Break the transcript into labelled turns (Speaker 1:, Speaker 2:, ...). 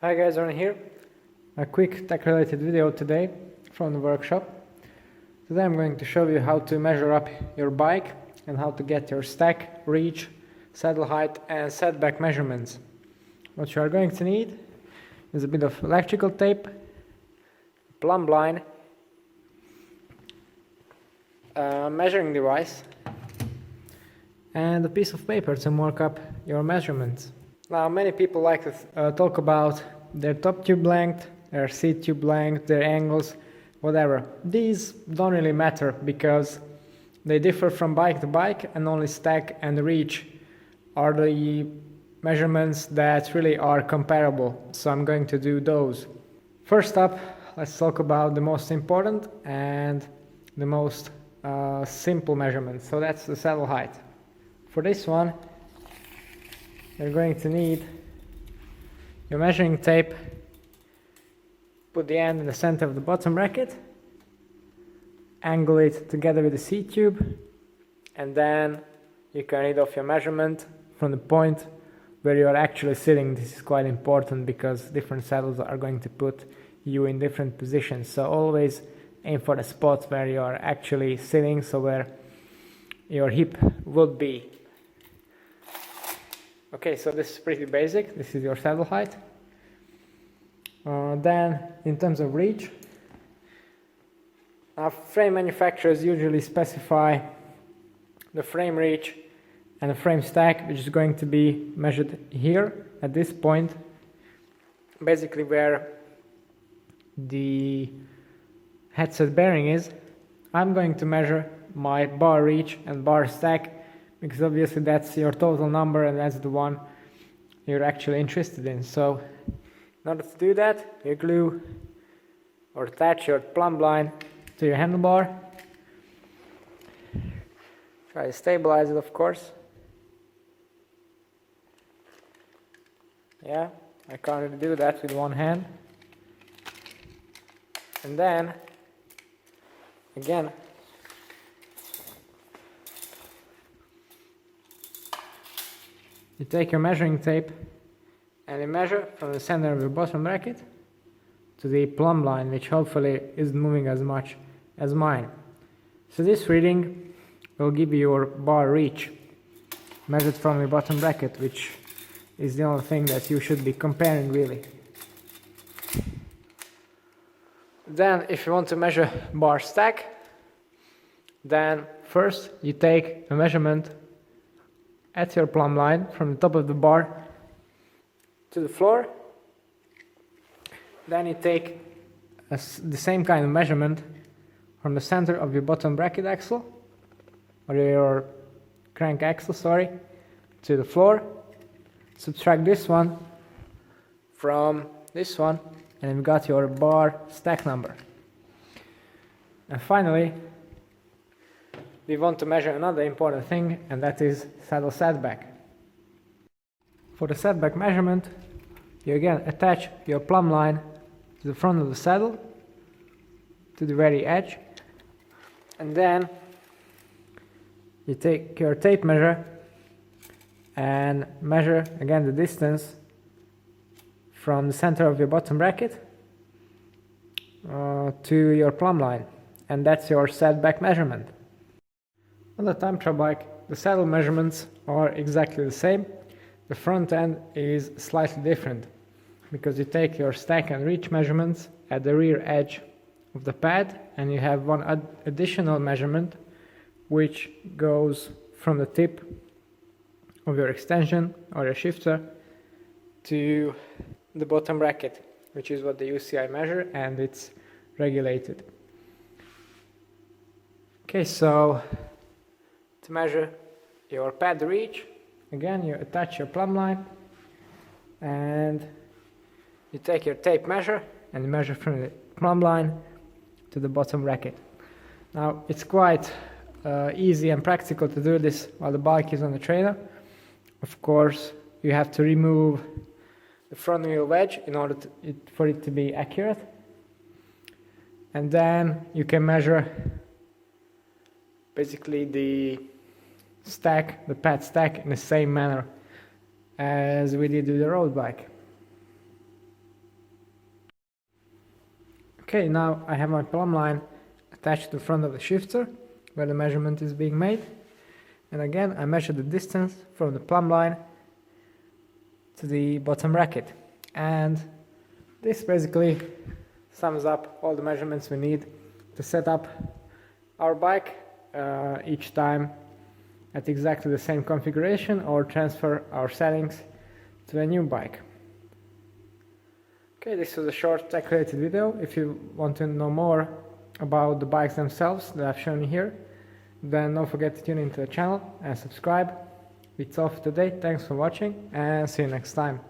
Speaker 1: Hi guys, Ron here. A quick tech related video today from the workshop. Today I'm going to show you how to measure up your bike and how to get your stack, reach, saddle height and setback measurements. What you are going to need is a bit of electrical tape, plumb line, a measuring device and a piece of paper to mark up your measurements. Now many people like to talk about their top tube length, their seat tube length, their angles, whatever. These don't really matter because they differ from bike to bike, and only stack and reach are the measurements that really are comparable. So I'm going to do those. First up, let's talk about the most important and the most simple measurement. So that's the saddle height. For this one, you're going to need your measuring tape. Put the end in the center of the bottom bracket, angle it together with the seat tube, and then you can read off your measurement from the point where you are actually sitting. This is quite important because different saddles are going to put you in different positions. So always aim for the spot where you are actually sitting, so where your hip would be. Okay, so this is pretty basic. This is your saddle height. Then, in terms of reach, frame manufacturers usually specify the frame reach and the frame stack, which is going to be measured here at this point, basically where the headset bearing is. I'm going to measure my bar reach and bar stack because obviously that's your total number and that's the one you're actually interested in. So in order to do that, you glue or attach your plumb line to your handlebar. Try to stabilize it, of course. Yeah, I can't really do that with one hand. And then, again, you take your measuring tape and you measure from the center of your bottom bracket to the plumb line, which hopefully isn't moving as much as mine. So this reading will give you your bar reach measured from your bottom bracket, which is the only thing that you should be comparing really. Then if you want to measure bar stack, then first you take a measurement at your plumb line from the top of the bar to the floor. Then you take the same kind of measurement from the center of your bottom bracket axle, or your crank axle, sorry, to the floor. Subtract this one from this one, and you've got your bar stack number. And finally, we want to measure another important thing, and that is saddle setback. For the setback measurement, you again attach your plumb line to the front of the saddle, to the very edge, and then you take your tape measure and measure again the distance from the center of your bottom bracket to your plumb line, and that's your setback measurement. On the time trial bike, the saddle measurements are exactly the same. The front end is slightly different because you take your stack and reach measurements at the rear edge of the pad, and you have one additional measurement which goes from the tip of your extension or your shifter to the bottom bracket, which is what the UCI measure, and it's regulated. Okay, so to measure your pad reach, again you attach your plumb line and you take your tape measure and you measure from the plumb line to the bottom bracket. Now it's quite easy and practical to do this while the bike is on the trailer. Of course, you have to remove the front wheel wedge in order for it to be accurate, and then you can measure basically the stack, the pad stack, in the same manner as we did with the road bike. Okay, now I have my plumb line attached to the front of the shifter where the measurement is being made. And again, I measure the distance from the plumb line to the bottom bracket. And this basically sums up all the measurements we need to set up our bike each time at exactly the same configuration or transfer our settings to a new bike. Okay, this was a short tech-related video. If you want to know more about the bikes themselves that I've shown you here, then don't forget to tune into the channel and subscribe. It's all for today. Thanks for watching and see you next time.